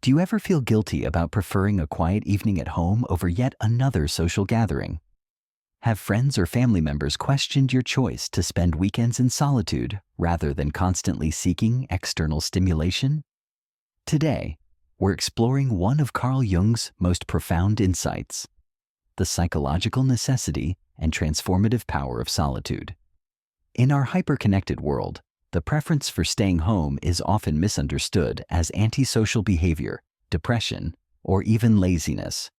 Do you ever feel guilty about preferring a quiet evening at home over yet another social gathering? Have friends or family members questioned your choice to spend weekends in solitude rather than constantly seeking external stimulation? Today, we're exploring one of Carl Jung's most profound insights: the psychological necessity and transformative power of solitude. In our hyper-connected world, the preference for staying home is often misunderstood as antisocial behavior, depression, or even laziness.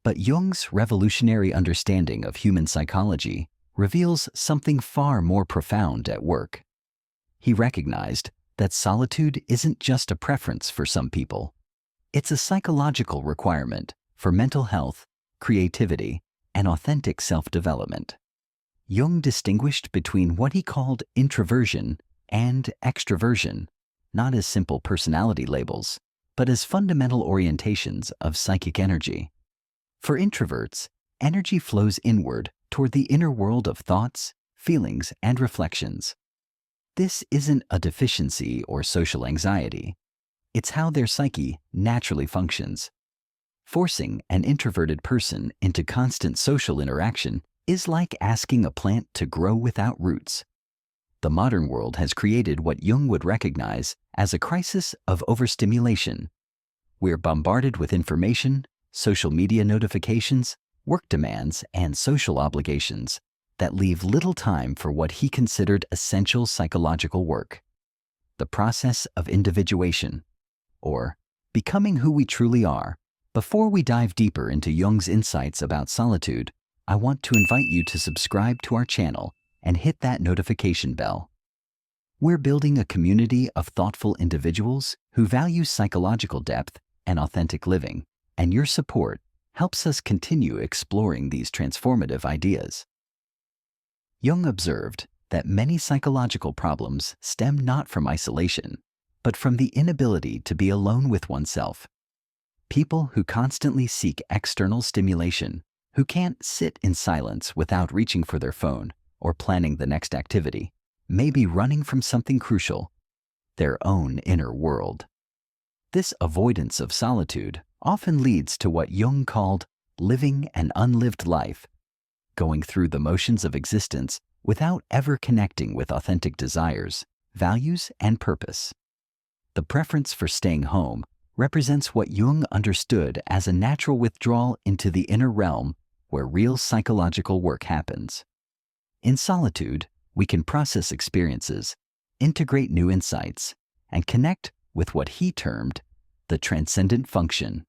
But Jung's revolutionary understanding of human psychology reveals something far more profound at work. He recognized that solitude isn't just a preference for some people. It's a psychological requirement for mental health, creativity, and authentic self-development. Jung distinguished between what he called introversion and extroversion, not as simple personality labels, but as fundamental orientations of psychic energy. For introverts, energy flows inward toward the inner world of thoughts, feelings, and reflections. This isn't a deficiency or social anxiety. It's how their psyche naturally functions. Forcing an introverted person into constant social interaction is like asking a plant to grow without roots. The modern world has created what Jung would recognize as a crisis of overstimulation. We're bombarded with information, social media notifications, work demands, and social obligations that leave little time for what he considered essential psychological work: the process of individuation, or becoming who we truly are. Before we dive deeper into Jung's insights about solitude, I want to invite you to subscribe to our channel and hit that notification bell. We're building a community of thoughtful individuals who value psychological depth and authentic living, and your support helps us continue exploring these transformative ideas. Jung observed that many psychological problems stem not from isolation, but from the inability to be alone with oneself. People who constantly seek external stimulation, who can't sit in silence without reaching for their phone or planning the next activity, may be running from something crucial: their own inner world. This avoidance of solitude often leads to what Jung called living an unlived life, going through the motions of existence without ever connecting with authentic desires, values, and purpose. The preference for staying home represents what Jung understood as a natural withdrawal into the inner realm where real psychological work happens. In solitude, we can process experiences, integrate new insights, and connect with what he termed the transcendent function,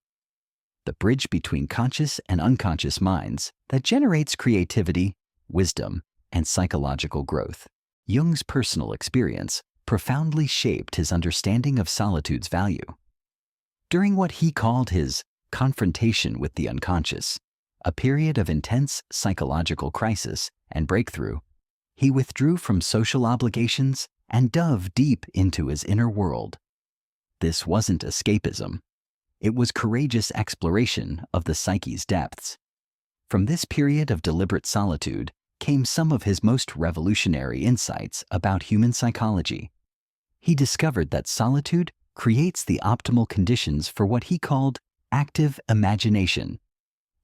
the bridge between conscious and unconscious minds that generates creativity, wisdom, and psychological growth. Jung's personal experience profoundly shaped his understanding of solitude's value. During what he called his confrontation with the unconscious, a period of intense psychological crisis and breakthrough, he withdrew from social obligations and dove deep into his inner world. This wasn't escapism. It was courageous exploration of the psyche's depths. From this period of deliberate solitude came some of his most revolutionary insights about human psychology. He discovered that solitude creates the optimal conditions for what he called active imagination,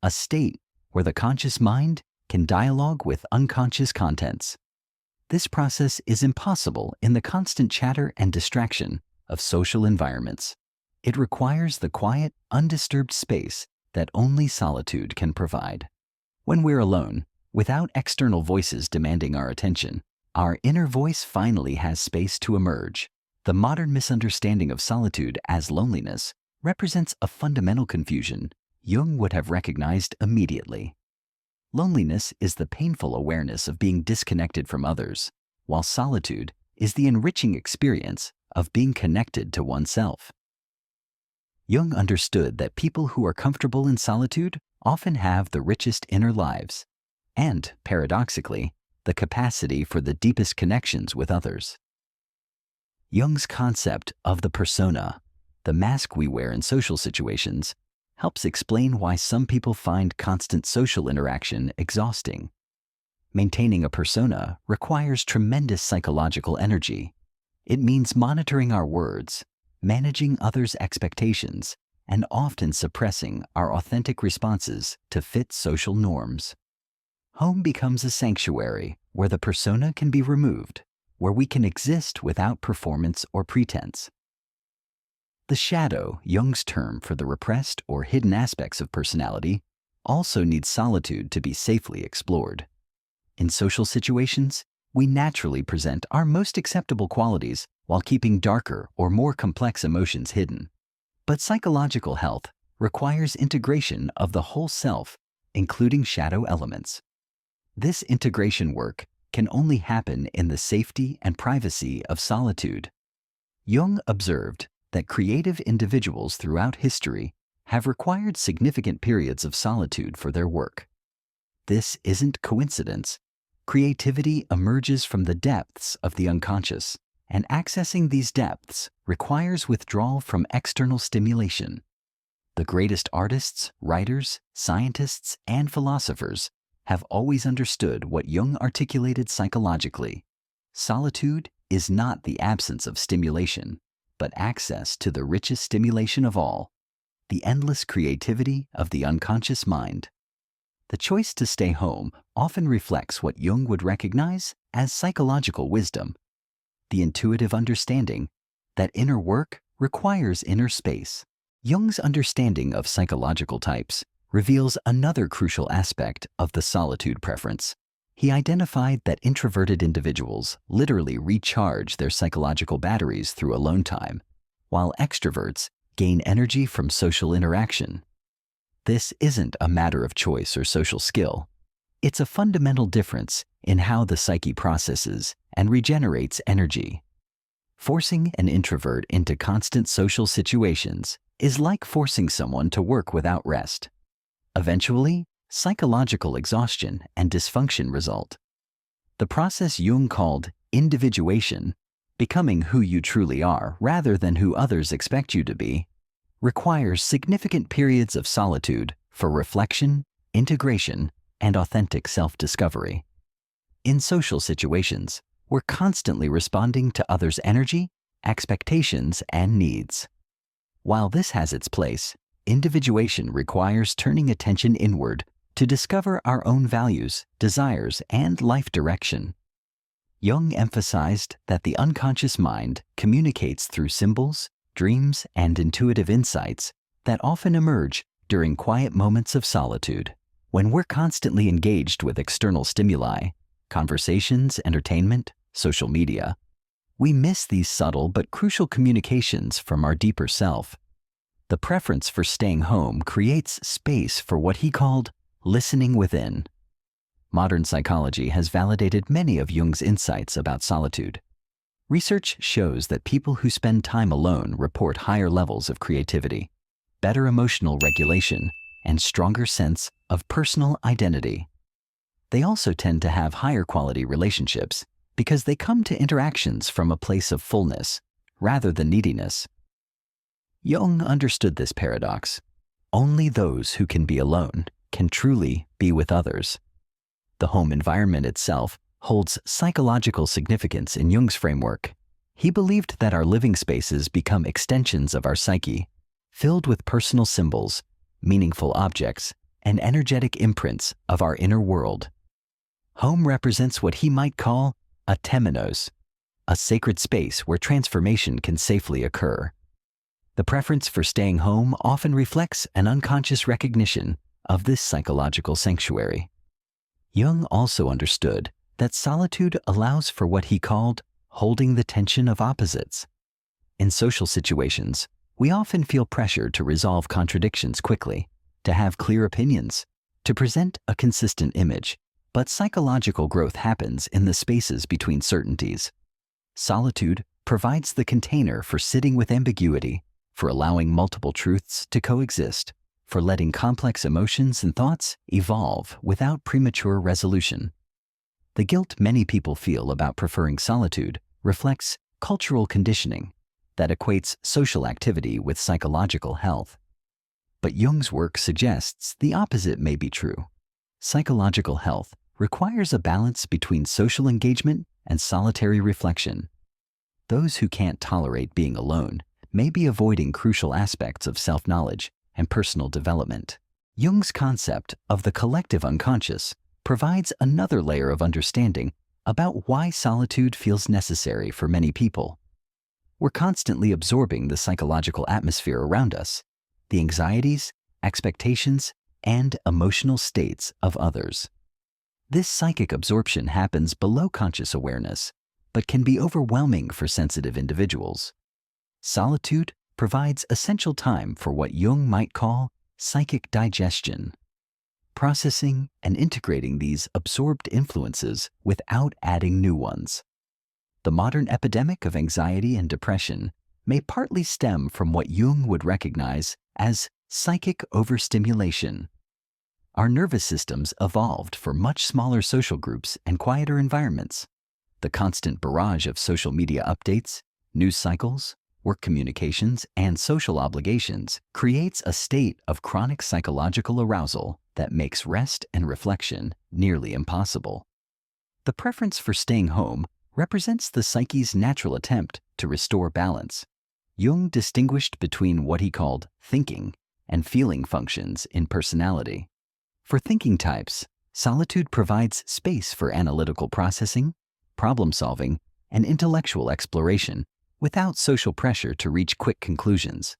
a state where the conscious mind can dialogue with unconscious contents. This process is impossible in the constant chatter and distraction of social environments. It requires the quiet, undisturbed space that only solitude can provide. When we're alone, without external voices demanding our attention, our inner voice finally has space to emerge. The modern misunderstanding of solitude as loneliness represents a fundamental confusion Jung would have recognized immediately. Loneliness is the painful awareness of being disconnected from others, while solitude is the enriching experience of being connected to oneself. Jung understood that people who are comfortable in solitude often have the richest inner lives and, paradoxically, the capacity for the deepest connections with others. Jung's concept of the persona, the mask we wear in social situations, helps explain why some people find constant social interaction exhausting. Maintaining a persona requires tremendous psychological energy. It means monitoring our words, managing others' expectations, and often suppressing our authentic responses to fit social norms. Home becomes a sanctuary where the persona can be removed, where we can exist without performance or pretense. The shadow, Jung's term for the repressed or hidden aspects of personality, also needs solitude to be safely explored. In social situations, we naturally present our most acceptable qualities while keeping darker or more complex emotions hidden. But psychological health requires integration of the whole self, including shadow elements. This integration work can only happen in the safety and privacy of solitude. Jung observed that creative individuals throughout history have required significant periods of solitude for their work. This isn't coincidence. Creativity emerges from the depths of the unconscious, and accessing these depths requires withdrawal from external stimulation. The greatest artists, writers, scientists, and philosophers have always understood what Jung articulated psychologically. Solitude is not the absence of stimulation, but access to the richest stimulation of all, the endless creativity of the unconscious mind. The choice to stay home often reflects what Jung would recognize as psychological wisdom, the intuitive understanding that inner work requires inner space. Jung's understanding of psychological types reveals another crucial aspect of the solitude preference. He identified that introverted individuals literally recharge their psychological batteries through alone time, while extroverts gain energy from social interaction. This isn't a matter of choice or social skill. It's a fundamental difference in how the psyche processes and regenerates energy. Forcing an introvert into constant social situations is like forcing someone to work without rest. Eventually, psychological exhaustion and dysfunction result. The process Jung called individuation, becoming who you truly are rather than who others expect you to be, requires significant periods of solitude for reflection, integration, and authentic self-discovery. In social situations, we're constantly responding to others' energy, expectations, and needs. While this has its place, individuation requires turning attention inward to discover our own values, desires, and life direction. Jung emphasized that the unconscious mind communicates through symbols, dreams, and intuitive insights that often emerge during quiet moments of solitude. When we're constantly engaged with external stimuli, conversations, entertainment, social media, we miss these subtle but crucial communications from our deeper self. The preference for staying home creates space for what he called listening within. Modern psychology has validated many of Jung's insights about solitude. Research shows that people who spend time alone report higher levels of creativity, better emotional regulation, and stronger sense of personal identity. They also tend to have higher quality relationships because they come to interactions from a place of fullness rather than neediness. Jung understood this paradox. Only those who can be alone can truly be with others. The home environment itself holds psychological significance in Jung's framework. He believed that our living spaces become extensions of our psyche, filled with personal symbols, meaningful objects, and energetic imprints of our inner world. Home represents what he might call a temenos, a sacred space where transformation can safely occur. The preference for staying home often reflects an unconscious recognition of this psychological sanctuary. Jung also understood that solitude allows for what he called holding the tension of opposites. In social situations, we often feel pressure to resolve contradictions quickly, to have clear opinions, to present a consistent image, but psychological growth happens in the spaces between certainties. Solitude provides the container for sitting with ambiguity, for allowing multiple truths to coexist, for letting complex emotions and thoughts evolve without premature resolution. The guilt many people feel about preferring solitude reflects cultural conditioning that equates social activity with psychological health. But Jung's work suggests the opposite may be true. Psychological health requires a balance between social engagement and solitary reflection. Those who can't tolerate being alone may be avoiding crucial aspects of self-knowledge and personal development. Jung's concept of the collective unconscious provides another layer of understanding about why solitude feels necessary for many people. We're constantly absorbing the psychological atmosphere around us, the anxieties, expectations, and emotional states of others. This psychic absorption happens below conscious awareness, but can be overwhelming for sensitive individuals. Solitude provides essential time for what Jung might call psychic digestion, processing and integrating these absorbed influences without adding new ones. The modern epidemic of anxiety and depression may partly stem from what Jung would recognize as psychic overstimulation. Our nervous systems evolved for much smaller social groups and quieter environments. The constant barrage of social media updates, news cycles, work communications, and social obligations creates a state of chronic psychological arousal that makes rest and reflection nearly impossible. The preference for staying home represents the psyche's natural attempt to restore balance. Jung distinguished between what he called thinking and feeling functions in personality. For thinking types, solitude provides space for analytical processing, problem-solving, and intellectual exploration without social pressure to reach quick conclusions.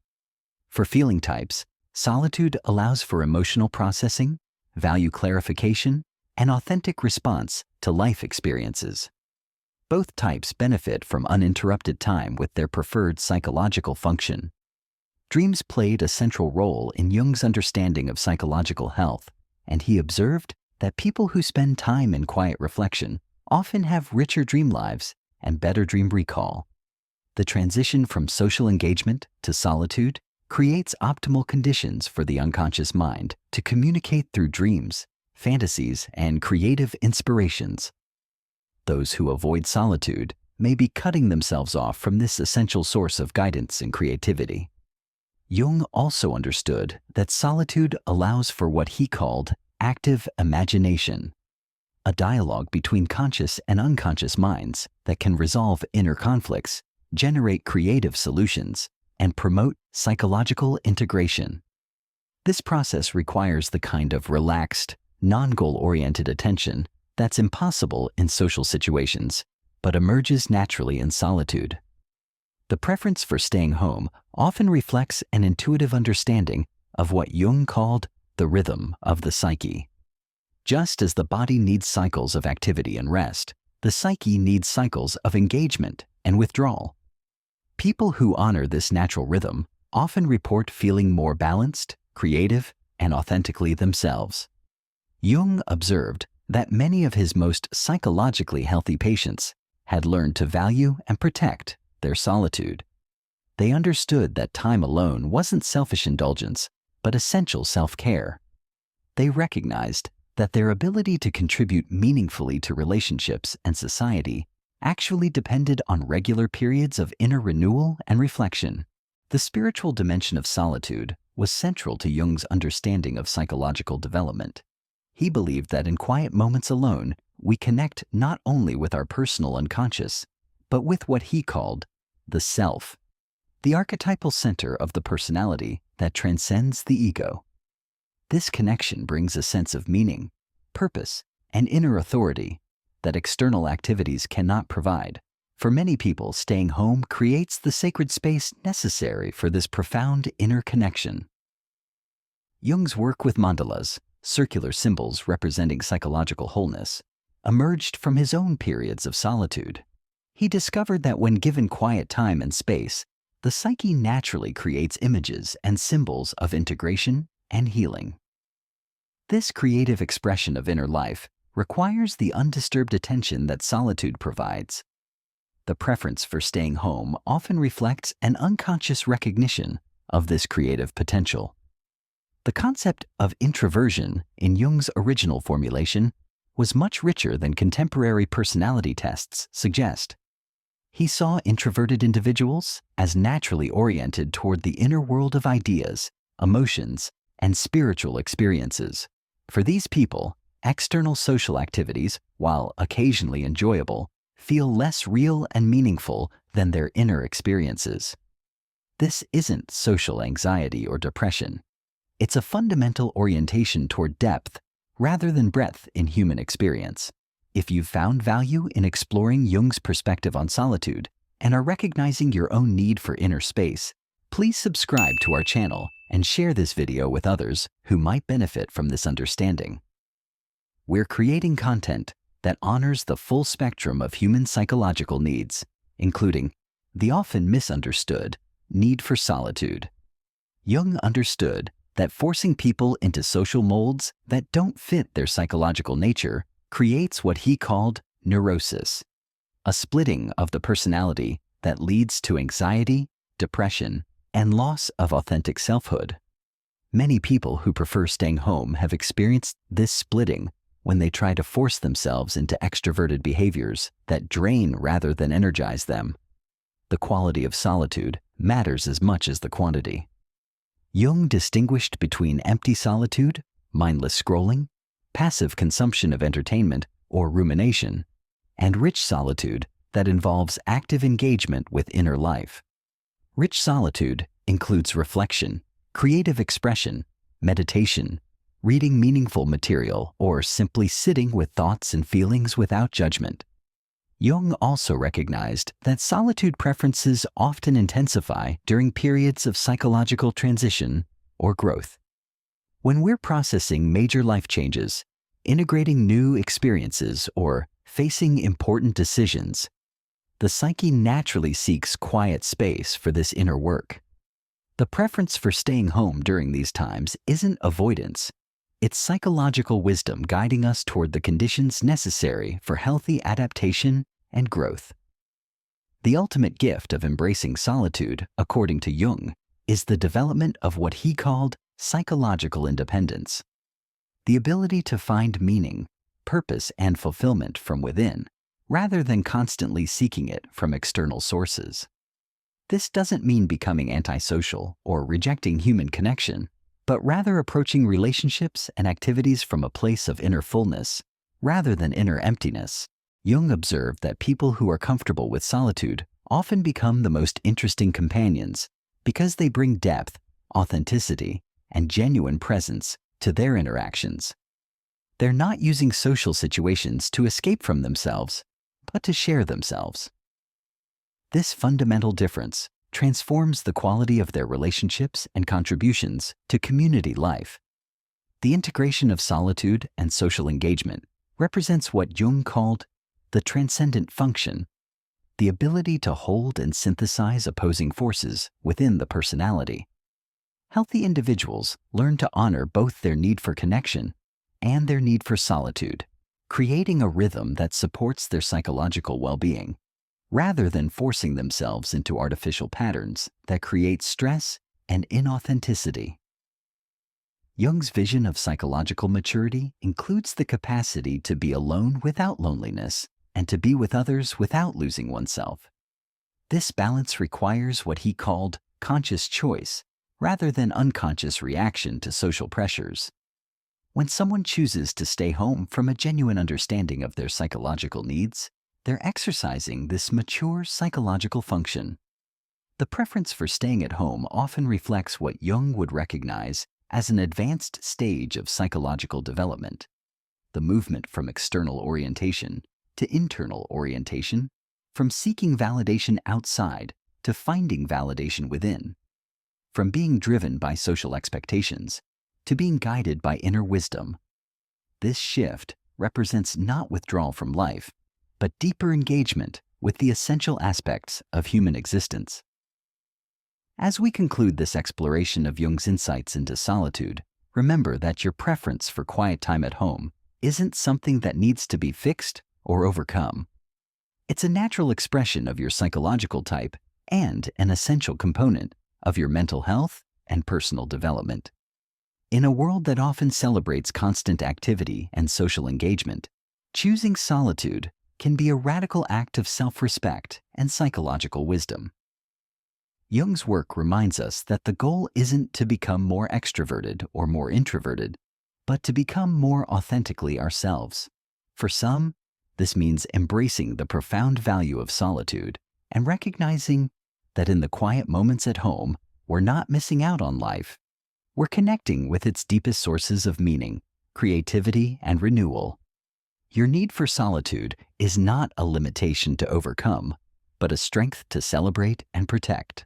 For feeling types, solitude allows for emotional processing, value clarification, and authentic response to life experiences. Both types benefit from uninterrupted time with their preferred psychological function. Dreams played a central role in Jung's understanding of psychological health, and he observed that people who spend time in quiet reflection often have richer dream lives and better dream recall. The transition from social engagement to solitude creates optimal conditions for the unconscious mind to communicate through dreams, fantasies, and creative inspirations. Those who avoid solitude may be cutting themselves off from this essential source of guidance and creativity. Jung also understood that solitude allows for what he called active imagination, a dialogue between conscious and unconscious minds that can resolve inner conflicts, generate creative solutions, and promote psychological integration. This process requires the kind of relaxed, non-goal-oriented attention that's impossible in social situations, but emerges naturally in solitude. The preference for staying home often reflects an intuitive understanding of what Jung called the rhythm of the psyche. Just as the body needs cycles of activity and rest, the psyche needs cycles of engagement and withdrawal. People who honor this natural rhythm often report feeling more balanced, creative, and authentically themselves. Jung observed that many of his most psychologically healthy patients had learned to value and protect their solitude. They understood that time alone wasn't selfish indulgence, but essential self-care. They recognized that their ability to contribute meaningfully to relationships and society actually depended on regular periods of inner renewal and reflection. The spiritual dimension of solitude was central to Jung's understanding of psychological development. He believed that in quiet moments alone, we connect not only with our personal unconscious, but with what he called the self, the archetypal center of the personality that transcends the ego. This connection brings a sense of meaning, purpose, and inner authority that external activities cannot provide. For many people, staying home creates the sacred space necessary for this profound inner connection. Jung's work with mandalas, circular symbols representing psychological wholeness, emerged from his own periods of solitude. He discovered that when given quiet time and space, the psyche naturally creates images and symbols of integration and healing. This creative expression of inner life requires the undisturbed attention that solitude provides. The preference for staying home often reflects an unconscious recognition of this creative potential. The concept of introversion in Jung's original formulation was much richer than contemporary personality tests suggest. He saw introverted individuals as naturally oriented toward the inner world of ideas, emotions, and spiritual experiences. For these people, external social activities, while occasionally enjoyable, feel less real and meaningful than their inner experiences. This isn't social anxiety or depression. It's a fundamental orientation toward depth rather than breadth in human experience. If you've found value in exploring Jung's perspective on solitude and are recognizing your own need for inner space, please subscribe to our channel and share this video with others who might benefit from this understanding. We're creating content that honors the full spectrum of human psychological needs, including the often misunderstood need for solitude. Jung understood that forcing people into social molds that don't fit their psychological nature creates what he called neurosis, a splitting of the personality that leads to anxiety, depression, and loss of authentic selfhood. Many people who prefer staying home have experienced this splitting when they try to force themselves into extroverted behaviors that drain rather than energize them. The quality of solitude matters as much as the quantity. Jung distinguished between empty solitude, mindless scrolling, passive consumption of entertainment or rumination, and rich solitude that involves active engagement with inner life. Rich solitude includes reflection, creative expression, meditation, reading meaningful material, or simply sitting with thoughts and feelings without judgment. Jung also recognized that solitude preferences often intensify during periods of psychological transition or growth. When we're processing major life changes, integrating new experiences, or facing important decisions, the psyche naturally seeks quiet space for this inner work. The preference for staying home during these times isn't avoidance. It's psychological wisdom guiding us toward the conditions necessary for healthy adaptation and growth. The ultimate gift of embracing solitude, according to Jung, is the development of what he called psychological independence, the ability to find meaning, purpose, and fulfillment from within, rather than constantly seeking it from external sources. This doesn't mean becoming antisocial or rejecting human connection, but rather approaching relationships and activities from a place of inner fullness rather than inner emptiness. Jung observed that people who are comfortable with solitude often become the most interesting companions because they bring depth, authenticity, and genuine presence to their interactions. They're not using social situations to escape from themselves, but to share themselves. This fundamental difference transforms the quality of their relationships and contributions to community life. The integration of solitude and social engagement represents what Jung called the transcendent function, the ability to hold and synthesize opposing forces within the personality. Healthy individuals learn to honor both their need for connection and their need for solitude, creating a rhythm that supports their psychological well-being, rather than forcing themselves into artificial patterns that create stress and inauthenticity. Jung's vision of psychological maturity includes the capacity to be alone without loneliness and to be with others without losing oneself. This balance requires what he called conscious choice rather than unconscious reaction to social pressures. When someone chooses to stay home from a genuine understanding of their psychological needs, they're exercising this mature psychological function. The preference for staying at home often reflects what Jung would recognize as an advanced stage of psychological development, the movement from external orientation to internal orientation, from seeking validation outside to finding validation within, from being driven by social expectations to being guided by inner wisdom. This shift represents not withdrawal from life, but deeper engagement with the essential aspects of human existence. As we conclude this exploration of Jung's insights into solitude, remember that your preference for quiet time at home isn't something that needs to be fixed or overcome. It's a natural expression of your psychological type and an essential component of your mental health and personal development. In a world that often celebrates constant activity and social engagement, choosing solitude can be a radical act of self-respect and psychological wisdom. Jung's work reminds us that the goal isn't to become more extroverted or more introverted, but to become more authentically ourselves. For some, this means embracing the profound value of solitude and recognizing that in the quiet moments at home, we're not missing out on life. We're connecting with its deepest sources of meaning, creativity, and renewal. Your need for solitude is not a limitation to overcome, but a strength to celebrate and protect.